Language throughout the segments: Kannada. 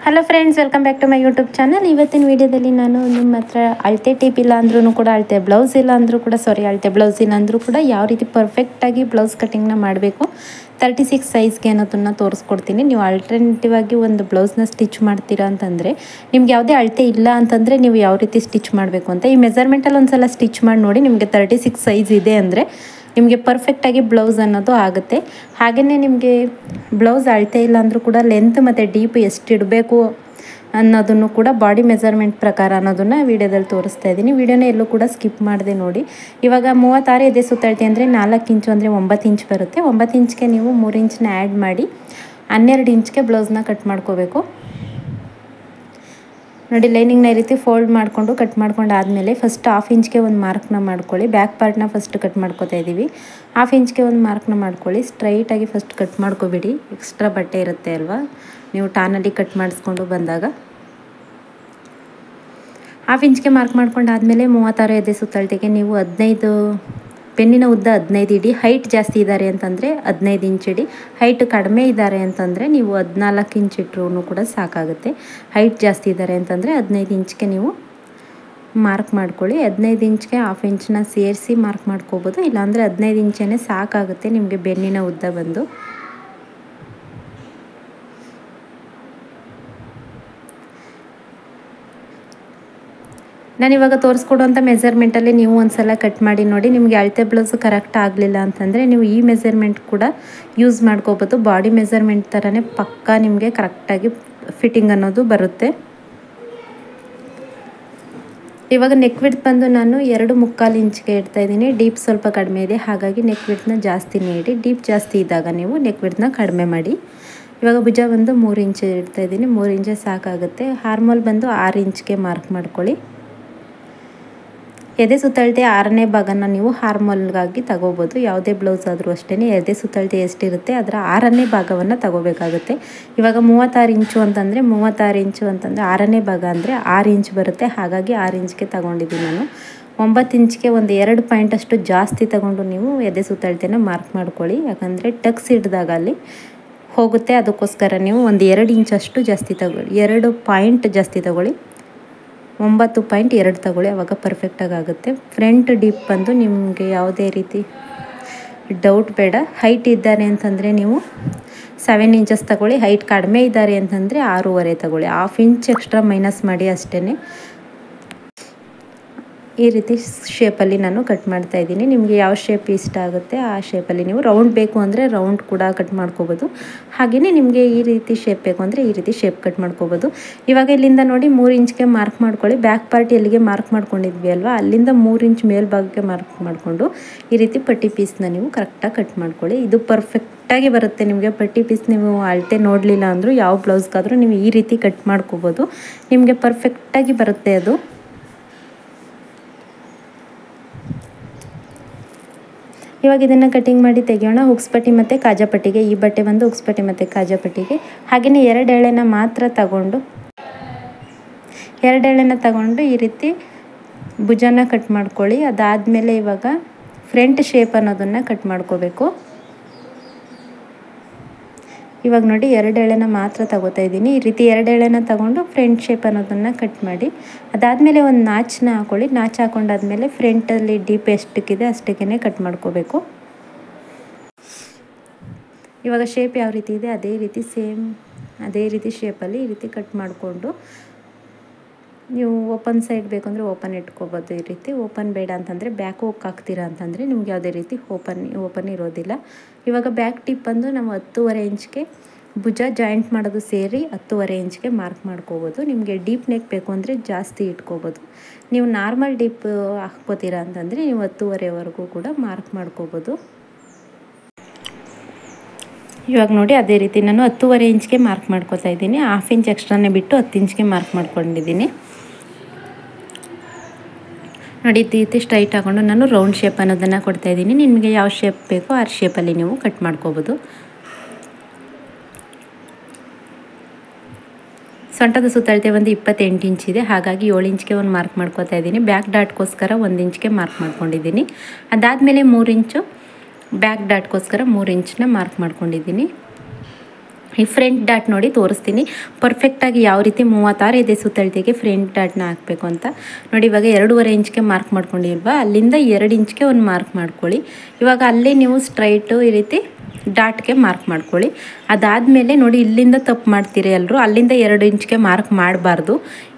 Hello friends, welcome back to my YouTube channel. ಇವತ್ತಿನ ವೀಡಿಯೋದಲ್ಲಿ ನಾನು ನಿಮ್ಮ ಹತ್ರ ಅಳತೆ ಟೇಪ್ ಇಲ್ಲ ಅಂದ್ರೂ ಕೂಡ ಅಳತೆ ಬ್ಲೌಸ್ ಇಲ್ಲ ಅಂದರೂ ಕೂಡ ಅಳತೆ ಬ್ಲೌಸ್ ಇಲ್ಲ ಅಂದರೂ ಕೂಡ ಯಾವ ರೀತಿ ಪರ್ಫೆಕ್ಟಾಗಿ ಬ್ಲೌಸ್ ಕಟಿಂಗ್ನ ಮಾಡಬೇಕು 36 ಸೈಜ್ಗೆ ಅನ್ನೋದನ್ನು ತೋರಿಸ್ಕೊಡ್ತೀನಿ. ನೀವು ಆಲ್ಟರ್ನೇಟಿವ್ ಆಗಿ ಒಂದು ಬ್ಲೌಸ್ನ ಸ್ಟಿಚ್ ಮಾಡ್ತೀರಾ ಅಂತಂದರೆ ನಿಮ್ಗೆ ಯಾವುದೇ ಅಳತೆ ಇಲ್ಲ ಅಂತಂದರೆ ನೀವು ಯಾವ ರೀತಿ ಸ್ಟಿಚ್ ಮಾಡಬೇಕು ಅಂತ ಈ ಮೆಜರ್ಮೆಂಟಲ್ಲಿ ಒಂದು ಸಲ ಸ್ಟಿಚ್ ಮಾಡಿ ನೋಡಿ. ನಿಮಗೆ 36 ಸೈಜ್ ಇದೆ ಅಂದರೆ ನಿಮಗೆ ಪರ್ಫೆಕ್ಟಾಗಿ ಬ್ಲೌಸ್ ಅನ್ನೋದು ಆಗುತ್ತೆ. ಹಾಗೆಯೇ ನಿಮಗೆ ಬ್ಲೌಸ್ ಅಳತೆ ಇಲ್ಲ ಅಂದರೂ ಕೂಡ ಲೆಂತ್ ಮತ್ತು ಡೀಪ್ ಎಷ್ಟು ಇಡಬೇಕು ಅನ್ನೋದನ್ನು ಕೂಡ ಬಾಡಿ ಮೆಜರ್ಮೆಂಟ್ ಪ್ರಕಾರ ಅನ್ನೋದನ್ನು ವೀಡಿಯೋದಲ್ಲಿ ತೋರಿಸ್ತಾ ಇದ್ದೀನಿ. ವೀಡಿಯೋನ ಎಲ್ಲೂ ಕೂಡ ಸ್ಕಿಪ್ ಮಾಡದೆ ನೋಡಿ. ಇವಾಗ 36 ಎದೆ ಸುತ್ತಳತೆ ಅಂದರೆ 4 ಇಂಚು ಅಂದರೆ 9 ಇಂಚ್ ಬರುತ್ತೆ. 9 ಇಂಚ್ಗೆ ನೀವು 3 ಇಂಚನ್ನ ಆ್ಯಡ್ ಮಾಡಿ 12 ಇಂಚ್ಗೆ ಬ್ಲೌಸ್ನ ಕಟ್ ಮಾಡ್ಕೋಬೇಕು. ನೋಡಿ, ಲೈನಿಂಗ್ನ ಈ ರೀತಿ ಫೋಲ್ಡ್ ಮಾಡಿಕೊಂಡು ಕಟ್ ಮಾಡ್ಕೊಂಡು ಆದಮೇಲೆ ಫಸ್ಟ್ 1/2 ಇಂಚ್ಗೆ ಒಂದು ಮಾರ್ಕ್ನ ಮಾಡ್ಕೊಳ್ಳಿ. ಬ್ಯಾಕ್ ಪಾರ್ಟ್ನ ಫಸ್ಟ್ ಕಟ್ ಮಾಡ್ಕೋತಾ ಇದ್ದೀವಿ. 1/2 ಇಂಚ್ಗೆ ಒಂದು ಮಾರ್ಕ್ನ ಮಾಡ್ಕೊಳ್ಳಿ. ಸ್ಟ್ರೈಟಾಗಿ ಫಸ್ಟ್ ಕಟ್ ಮಾಡ್ಕೊಬಿಡಿ. ಎಕ್ಸ್ಟ್ರಾ ಬಟ್ಟೆ ಇರುತ್ತೆ ಅಲ್ವಾ, ನೀವು ಟಾನಲ್ಲಿ ಕಟ್ ಮಾಡಿಸ್ಕೊಂಡು ಬಂದಾಗ 1/2 ಇಂಚ್ಗೆ ಮಾರ್ಕ್ ಮಾಡ್ಕೊಂಡು ಆದಮೇಲೆ 36 ಎದೆ ಸುತ್ತಳತೆಗೆ ನೀವು 15 ಪೆನ್ನಿನ ಉದ್ದ 15 ಇಡಿ. ಹೈಟ್ ಜಾಸ್ತಿ ಇದ್ದಾರೆ ಅಂತಂದರೆ 15 ಇಂಚ್ ಇಡಿ. ಹೈಟ್ ಕಡಿಮೆ ಇದ್ದಾರೆ ಅಂತಂದರೆ ನೀವು 14 ಇಂಚ್ ಇಟ್ಟರೂ ಕೂಡ ಸಾಕಾಗುತ್ತೆ. ಹೈಟ್ ಜಾಸ್ತಿ ಇದ್ದಾರೆ ಅಂತಂದರೆ 15 ಇಂಚ್ಗೆ ನೀವು ಮಾರ್ಕ್ ಮಾಡ್ಕೊಳ್ಳಿ. 15 ಇಂಚ್ಗೆ 1/2 ಇಂಚನ್ನ ಸೇರಿಸಿ ಮಾರ್ಕ್ ಮಾಡ್ಕೋಬೋದು. ಇಲ್ಲಾಂದರೆ 15 ಇಂಚೇ ಸಾಕಾಗುತ್ತೆ ನಿಮಗೆ ಬೆನ್ನಿನ ಉದ್ದ ಬಂದು. ನಾನಿವಾಗ ತೋರಿಸ್ಕೊಡುವಂಥ ಮೆಜರ್ಮೆಂಟಲ್ಲಿ ನೀವು ಒಂದು ಸಲ ಕಟ್ ಮಾಡಿ ನೋಡಿ. ನಿಮಗೆ ಅಳತೆ ಬ್ಲೌಸು ಕರೆಕ್ಟ್ ಆಗಲಿಲ್ಲ ಅಂತಂದರೆ ನೀವು ಈ ಮೆಜರ್ಮೆಂಟ್ ಕೂಡ ಯೂಸ್ ಮಾಡ್ಕೋಬೋದು. ಬಾಡಿ ಮೆಜರ್ಮೆಂಟ್ ಥರನೇ ಪಕ್ಕಾ ನಿಮಗೆ ಕರೆಕ್ಟಾಗಿ ಫಿಟ್ಟಿಂಗ್ ಅನ್ನೋದು ಬರುತ್ತೆ. ಇವಾಗ ನೆಕ್ ವಿಡ್ತ್ ಬಂದು ನಾನು 2.25 ಇಂಚ್ಗೆ ಇಡ್ತಾಯಿದ್ದೀನಿ. ಡೀಪ್ ಸ್ವಲ್ಪ ಕಡಿಮೆ ಇದೆ, ಹಾಗಾಗಿ ನೆಕ್ ವಿಡ್ತ್ನ ಜಾಸ್ತಿನೇ ಇಡಿ. ಡೀಪ್ ಜಾಸ್ತಿ ಇದ್ದಾಗ ನೀವು ನೆಕ್ ವಿಡ್ತ್ನ ಕಡಿಮೆ ಮಾಡಿ. ಇವಾಗ ಭುಜ ಬಂದು 3 ಇಂಚ್ ಇಡ್ತಾಯಿದ್ದೀನಿ. 3 ಇಂಚೇ ಸಾಕಾಗುತ್ತೆ. ಹಾರ್ಮೋಲ್ ಬಂದು 6 ಇಂಚ್ಗೆ ಮಾರ್ಕ್ ಮಾಡ್ಕೊಳ್ಳಿ. ಎದೆ ಸುತ್ತಳತೆ 6ನೇ ಭಾಗನ ನೀವು ಹಾರ್ಮೋಲ್ಗಾಗಿ ತಗೋಬೋದು. ಯಾವುದೇ ಬ್ಲೌಸ್ ಆದರೂ ಅಷ್ಟೇ ಎದೆ ಸುತ್ತಳತೆ ಎಷ್ಟಿರುತ್ತೆ ಅದರ 6ನೇ ಭಾಗವನ್ನು ತಗೋಬೇಕಾಗುತ್ತೆ. ಇವಾಗ 36 ಇಂಚು ಅಂತಂದರೆ 36 ಇಂಚು ಅಂತಂದರೆ 6ನೇ ಭಾಗ ಅಂದರೆ 6 ಇಂಚ್ ಬರುತ್ತೆ. ಹಾಗಾಗಿ 6 ಇಂಚ್ಗೆ ತಗೊಂಡಿದ್ದೀನಿ ನಾನು. 9 ಇಂಚ್ಗೆ ಒಂದು 2 ಪಾಯಿಂಟಷ್ಟು ಜಾಸ್ತಿ ತಗೊಂಡು ನೀವು ಎದೆ ಸುತ್ತಳತೆನ ಮಾರ್ಕ್ ಮಾಡ್ಕೊಳ್ಳಿ. ಯಾಕಂದರೆ ಟಕ್ಸ್ ಹಿಡಿದಾಗ ಅಲ್ಲಿ ಹೋಗುತ್ತೆ, ಅದಕ್ಕೋಸ್ಕರ ನೀವು ಒಂದು 2 ಇಂಚಷ್ಟು ಜಾಸ್ತಿ ತಗೊಳ್ಳಿ. 2 ಪಾಯಿಂಟ್ ಜಾಸ್ತಿ ತಗೊಳ್ಳಿ. 9.2 ತಗೊಳ್ಳಿ, ಆವಾಗ ಪರ್ಫೆಕ್ಟಾಗಿ ಆಗುತ್ತೆ. ಫ್ರಂಟ್ ಡೀಪ್ ಬಂದು ನಿಮಗೆ ಯಾವುದೇ ರೀತಿ ಡೌಟ್ ಬೇಡ. ಹೈಟ್ ಇದ್ದಾರೆ ಅಂತಂದರೆ ನೀವು 7 ಇಂಚಸ್ ತಗೊಳ್ಳಿ. ಹೈಟ್ ಕಡಿಮೆ ಇದ್ದಾರೆ ಅಂತಂದರೆ 6.5 ತಗೊಳ್ಳಿ. 1/2 ಇಂಚ್ ಎಕ್ಸ್ಟ್ರಾ ಮೈನಸ್ ಮಾಡಿ ಅಷ್ಟೇ. ಈ ರೀತಿ ಶೇಪಲ್ಲಿ ನಾನು ಕಟ್ ಮಾಡ್ತಾ ಇದ್ದೀನಿ. ನಿಮಗೆ ಯಾವ ಶೇಪ್ ಇಷ್ಟ ಆಗುತ್ತೆ ಆ ಶೇಪಲ್ಲಿ ನೀವು ರೌಂಡ್ ಬೇಕು ಅಂದರೆ ರೌಂಡ್ ಕೂಡ ಕಟ್ ಮಾಡ್ಕೋಬೋದು. ಹಾಗೆಯೇ ನಿಮಗೆ ಈ ರೀತಿ ಶೇಪ್ ಬೇಕು ಅಂದರೆ ಈ ರೀತಿ ಶೇಪ್ ಕಟ್ ಮಾಡ್ಕೋಬೋದು. ಇವಾಗ ಇಲ್ಲಿಂದ ನೋಡಿ 3 ಇಂಚ್ಗೆ ಮಾರ್ಕ್ ಮಾಡ್ಕೊಳ್ಳಿ. ಬ್ಯಾಕ್ ಪಾರ್ಟ್ ಎಲ್ಲಿಗೆ ಮಾರ್ಕ್ ಮಾಡ್ಕೊಂಡಿದ್ವಿ ಅಲ್ವಾ, ಅಲ್ಲಿಂದ 3 ಇಂಚ್ ಮೇಲ್ಭಾಗಕ್ಕೆ ಮಾರ್ಕ್ ಮಾಡಿಕೊಂಡು ಈ ರೀತಿ ಪಟ್ಟಿ ಪೀಸ್ನ ನೀವು ಕರೆಕ್ಟಾಗಿ ಕಟ್ ಮಾಡ್ಕೊಳ್ಳಿ. ಇದು ಪರ್ಫೆಕ್ಟಾಗಿ ಬರುತ್ತೆ ನಿಮಗೆ. ಪಟ್ಟಿ ಪೀಸ್ ನೀವು ಅಳತೆ ನೋಡಲಿಲ್ಲ ಅಂದರೂ ಯಾವ ಬ್ಲೌಸ್ಗಾದರೂ ನೀವು ಈ ರೀತಿ ಕಟ್ ಮಾಡ್ಕೋಬೋದು. ನಿಮಗೆ ಪರ್ಫೆಕ್ಟಾಗಿ ಬರುತ್ತೆ ಅದು. ಇವಾಗ ಇದನ್ನು ಕಟಿಂಗ್ ಮಾಡಿ ತೆಗೆಯೋಣ. ಹುಕ್ಸ್ ಪಟ್ಟಿ ಮತ್ತು ಕಾಜಾಪಟ್ಟಿಗೆ. ಈ ಬಟ್ಟೆ ಬಂದು ಹುಕ್ಸ್ ಪಟ್ಟಿ ಮತ್ತು ಕಾಜಾಪಟ್ಟಿಗೆ. ಹಾಗೆಯೇ 2 ಎಳೆನ ಮಾತ್ರ ತಗೊಂಡು ಈ ರೀತಿ ಭುಜನ ಕಟ್ ಮಾಡ್ಕೊಳ್ಳಿ. ಅದಾದಮೇಲೆ ಇವಾಗ ಫ್ರಂಟ್ ಶೇಪ್ ಅನ್ನೋದನ್ನು ಕಟ್ ಮಾಡ್ಕೋಬೇಕು. ಇವಾಗ ನೋಡಿ 2 ಎಳೆನ ಮಾತ್ರ ತಗೋತಾ ಇದ್ದೀನಿ. ಈ ರೀತಿ 2 ಎಳೆನ ತಗೊಂಡು ಫ್ರಂಟ್ ಶೇಪ್ ಅನ್ನೋದನ್ನು ಕಟ್ ಮಾಡಿ. ಅದಾದಮೇಲೆ ಒಂದು ನಾಚನ್ನ ಹಾಕೊಳ್ಳಿ. ನಾಚ್ ಹಾಕೊಂಡಾದ್ಮೇಲೆ ಫ್ರಂಟಲ್ಲಿ ಡೀಪ್ ಎಷ್ಟಕ್ಕಿದೆ ಅಷ್ಟಕ್ಕೇ ಕಟ್ ಮಾಡ್ಕೋಬೇಕು. ಇವಾಗ ಶೇಪ್ ಯಾವ ರೀತಿ ಇದೆ ಅದೇ ರೀತಿ ಶೇಪಲ್ಲಿ ಈ ರೀತಿ ಕಟ್ ಮಾಡಿಕೊಂಡು ನೀವು ಓಪನ್ ಸೈಡ್ ಬೇಕು ಅಂದರೆ ಓಪನ್ ಇಟ್ಕೋಬೋದು. ಈ ರೀತಿ ಓಪನ್ ಬೇಡ ಅಂತಂದರೆ ಬ್ಯಾಕ್ ಹೋಗಿ ಹಾಕ್ತೀರಾ ಅಂತಂದರೆ ನಿಮ್ಗೆ ಯಾವುದೇ ರೀತಿ ಓಪನ್ ಇರೋದಿಲ್ಲ. ಇವಾಗ ಬ್ಯಾಕ್ ಟಿಪ್ ಬಂದು ನಾವು 10.5 ಇಂಚ್ಗೆ ಭುಜ ಜಾಯಿಂಟ್ ಮಾಡೋದು ಸೇರಿ 10.5 ಇಂಚ್ಗೆ ಮಾರ್ಕ್ ಮಾಡ್ಕೋಬೋದು. ನಿಮಗೆ ಡೀಪ್ ನೆಕ್ ಬೇಕು ಅಂದರೆ ಜಾಸ್ತಿ ಇಟ್ಕೋಬೋದು. ನೀವು ನಾರ್ಮಲ್ ಡೀಪ್ ಹಾಕ್ಕೋತೀರಾ ಅಂತಂದರೆ ನೀವು 10.5ವರೆಗೂ ಕೂಡ ಮಾರ್ಕ್ ಮಾಡ್ಕೋಬೋದು. ಇವಾಗ ನೋಡಿ ಅದೇ ರೀತಿ ನಾನು 10.5 ಇಂಚ್ಗೆ ಮಾರ್ಕ್ ಮಾಡ್ಕೋತಾ ಇದ್ದೀನಿ. 1/2 ಇಂಚ್ ಎಕ್ಸ್ಟ್ರಾನೇ ಬಿಟ್ಟು 10 ಇಂಚ್ಗೆ ಮಾರ್ಕ್ ಮಾಡ್ಕೊಂಡಿದ್ದೀನಿ. ನೋಡಿ ಈ ರೀತಿ ಸ್ಟ್ರೈಟ್ ಹಾಕ್ಕೊಂಡು ನಾನು ರೌಂಡ್ ಶೇಪ್ ಅನ್ನೋದನ್ನು ಕೊಡ್ತಾಯಿದ್ದೀನಿ. ನಿಮಗೆ ಯಾವ ಶೇಪ್ ಬೇಕೋ ಆ ಶೇಪಲ್ಲಿ ನೀವು ಕಟ್ ಮಾಡ್ಕೋಬೋದು. ಸೊಂಟದ ಸುತ್ತಳತೆ ಒಂದು 28 ಇಂಚ್ ಇದೆ, ಹಾಗಾಗಿ 7 ಇಂಚ್ಗೆ ಒಂದು ಮಾರ್ಕ್ ಮಾಡ್ಕೋತಾ ಇದ್ದೀನಿ. ಬ್ಯಾಕ್ ಡಾಟ್ಗೋಸ್ಕರ 1 ಇಂಚ್ಗೆ ಮಾರ್ಕ್ ಮಾಡ್ಕೊಂಡಿದ್ದೀನಿ. ಅದಾದಮೇಲೆ 3 ಇಂಚು ಬ್ಯಾಕ್ ಡಾಟ್ಗೋಸ್ಕರ 3 ಇಂಚನ್ನ ಮಾರ್ಕ್ ಮಾಡ್ಕೊಂಡಿದ್ದೀನಿ. ಈ ಫ್ರಂಟ್ ಡಾಟ್ ನೋಡಿ ತೋರಿಸ್ತೀನಿ ಪರ್ಫೆಕ್ಟಾಗಿ ಯಾವ ರೀತಿ 36 ಎದೆ ಸುತ್ತಳತೆಗೆ ಫ್ರಂಟ್ ಡಾಟ್ನ ಹಾಕಬೇಕು ಅಂತ ನೋಡಿ. ಇವಾಗ 2.5 ಇಂಚ್ಗೆ ಮಾರ್ಕ್ ಮಾಡ್ಕೊಂಡಿಲ್ವಾ, ಅಲ್ಲಿಂದ 2 ಇಂಚ್ಗೆ ಒಂದು ಮಾರ್ಕ್ ಮಾಡ್ಕೊಳ್ಳಿ. ಇವಾಗ ಅಲ್ಲೇ ನೀವು ಸ್ಟ್ರೈಟು ಈ ರೀತಿ ಡಾಟ್ಗೆ ಮಾರ್ಕ್ ಮಾಡ್ಕೊಳ್ಳಿ. ಅದಾದಮೇಲೆ ನೋಡಿ ಇಲ್ಲಿಂದ ತಪ್ಪು ಮಾಡ್ತೀರಿ ಎಲ್ಲರೂ, ಅಲ್ಲಿಂದ 2 ಇಂಚ್ಗೆ ಮಾರ್ಕ್ ಮಾಡಬಾರ್ದು,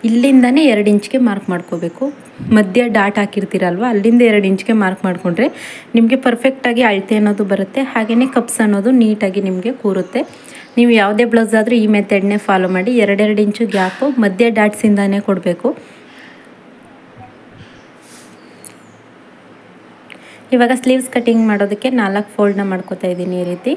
ಇಲ್ಲಿಂದನೇ 2 ಇಂಚ್ಗೆ ಮಾರ್ಕ್ ಮಾಡ್ಕೋಬೇಕು. ಮಧ್ಯ ಡಾಟ್ ಹಾಕಿರ್ತೀರಲ್ವ ಅಲ್ಲಿಂದ 2 ಇಂಚ್ಗೆ ಮಾರ್ಕ್ ಮಾಡಿಕೊಂಡ್ರೆ ನಿಮಗೆ ಪರ್ಫೆಕ್ಟಾಗಿ ಅಳತೆ ಅನ್ನೋದು ಬರುತ್ತೆ. ಹಾಗೆಯೇ ಕಪ್ಸ್ ಅನ್ನೋದು ನೀಟಾಗಿ ನಿಮಗೆ ಕೂರುತ್ತೆ. ನೀವು ಯಾವುದೇ ಬ್ಲೌಸ್ ಆದರೂ ಈ ಮೆಥಡ್ನೇ ಫಾಲೋ ಮಾಡಿ. 2 ಇಂಚು ಗ್ಯಾಪು ಮಧ್ಯ ಡಾಟ್ಸಿಂದಾನೇ ಕೊಡಬೇಕು. ಇವಾಗ ಸ್ಲೀವ್ಸ್ ಕಟಿಂಗ್ ಮಾಡೋದಕ್ಕೆ 4 ಫೋಲ್ಡ್ನ ಮಾಡ್ಕೋತಾ ಇದ್ದೀನಿ ಈ ರೀತಿ.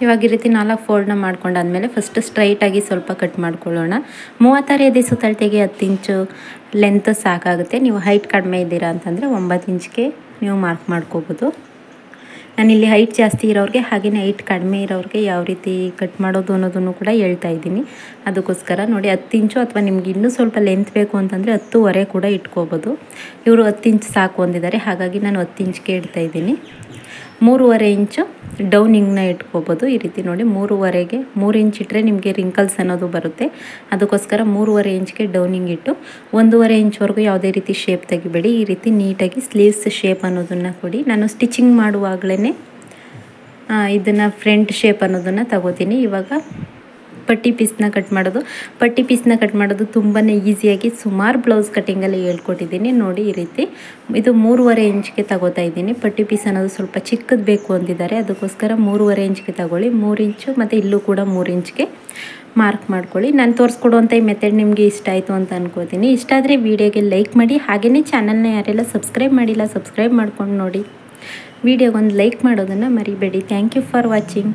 ಇವಾಗ ಈ ರೀತಿ 4 ಫೋಲ್ಡ್ನ ಮಾಡ್ಕೊಂಡಾದ್ಮೇಲೆ ಫಸ್ಟ್ ಸ್ಟ್ರೈಟಾಗಿ ಸ್ವಲ್ಪ ಕಟ್ ಮಾಡ್ಕೊಳ್ಳೋಣ. 36 ಎದೆ ಸುತ್ತಳತೆಗೆ 10 ಇಂಚು ಲೆಂತ್ ಸಾಕಾಗುತ್ತೆ. ನೀವು ಹೈಟ್ ಕಡಿಮೆ ಇದ್ದೀರಾ ಅಂತಂದರೆ 9 ಇಂಚ್ಗೆ ನೀವು ಮಾರ್ಕ್ ಮಾಡ್ಕೋಬೋದು. ನಾನಿಲ್ಲಿ ಹೈಟ್ ಜಾಸ್ತಿ ಇರೋರಿಗೆ ಹಾಗೆಯೇ ಹೈಟ್ ಕಡಿಮೆ ಇರೋರಿಗೆ ಯಾವ ರೀತಿ ಕಟ್ ಮಾಡೋದು ಅನ್ನೋದನ್ನು ಕೂಡ ಹೇಳ್ತಾ ಇದ್ದೀನಿ. ಅದಕ್ಕೋಸ್ಕರ ನೋಡಿ 10 ಇಂಚು ಅಥವಾ ನಿಮ್ಗೆ ಇನ್ನೂ ಸ್ವಲ್ಪ ಲೆಂತ್ ಬೇಕು ಅಂತಂದರೆ 10.5 ಕೂಡ ಇಟ್ಕೋಬೋದು. ಇವರು 10 ಇಂಚ್ ಸಾಕು ಅಂದಿದ್ದಾರೆ, ಹಾಗಾಗಿ ನಾನು 10 ಇಂಚ್ಗೆ ಇಡ್ತಾ ಇದ್ದೀನಿ. 3.5 ಇಂಚು ಡೌನಿಂಗ್ನ ಇಟ್ಕೋಬೋದು. ಈ ರೀತಿ ನೋಡಿ 3.5ಗೆ 3 ಇಂಚ್ ಇಟ್ಟರೆ ನಿಮಗೆ ರಿಂಕಲ್ಸ್ ಅನ್ನೋದು ಬರುತ್ತೆ. ಅದಕ್ಕೋಸ್ಕರ 3.5 ಇಂಚ್ಗೆ ಡೌನಿಂಗ್ ಇಟ್ಟು 1.5 ಇಂಚ್ವರೆಗೂ ಯಾವುದೇ ರೀತಿ ಶೇಪ್ ತೆಗಿಬೇಡಿ. ಈ ರೀತಿ ನೀಟಾಗಿ ಸ್ಲೀವ್ಸ್ ಶೇಪ್ ಅನ್ನೋದನ್ನು ಕೊಡಿ. ನಾನು ಸ್ಟಿಚಿಂಗ್ ಮಾಡುವಾಗಲೇ ಇದನ್ನು ಫ್ರಂಟ್ ಶೇಪ್ ಅನ್ನೋದನ್ನು ತಗೋತೀನಿ. ಇವಾಗ ಪಟ್ಟಿ ಪೀಸ್ನ ಕಟ್ ಮಾಡೋದು ತುಂಬಾ ಈಸಿಯಾಗಿ ಸುಮಾರು ಬ್ಲೌಸ್ ಕಟ್ಟಿಂಗಲ್ಲಿ ಹೇಳ್ಕೊಟ್ಟಿದ್ದೀನಿ ನೋಡಿ. ಈ ರೀತಿ ಇದು 3.5 ಇಂಚ್ಗೆ ತಗೋತಾ ಇದ್ದೀನಿ. ಪಟ್ಟಿ ಪೀಸ್ ಅನ್ನೋದು ಸ್ವಲ್ಪ ಚಿಕ್ಕದು ಬೇಕು ಅಂದಿದ್ದಾರೆ, ಅದಕ್ಕೋಸ್ಕರ 3.5 ಇಂಚ್ಗೆ ತಗೊಳ್ಳಿ. 3 ಇಂಚು ಮತ್ತು ಇಲ್ಲೂ ಕೂಡ 3 ಇಂಚ್ಗೆ ಮಾರ್ಕ್ ಮಾಡ್ಕೊಳ್ಳಿ. ನಾನು ತೋರಿಸ್ಕೊಡುವಂಥ ಈ ಮೆಥಡ್ ನಿಮಗೆ ಇಷ್ಟ ಆಯಿತು ಅಂತ ಅನ್ಕೋತೀನಿ. ಇಷ್ಟ ಆದರೆ ವಿಡಿಯೋಗೆ ಲೈಕ್ ಮಾಡಿ, ಹಾಗೆಯೇ ಚಾನಲ್ನ ಯಾರೆಲ್ಲ ಸಬ್ಸ್ಕ್ರೈಬ್ ಮಾಡಿಲ್ಲ ಸಬ್ಸ್ಕ್ರೈಬ್ ಮಾಡ್ಕೊಂಡು ನೋಡಿ. ವಿಡಿಯೋಗೊಂದು ಲೈಕ್ ಮಾಡೋದನ್ನು ಮರಿಬೇಡಿ. Thank you for watching.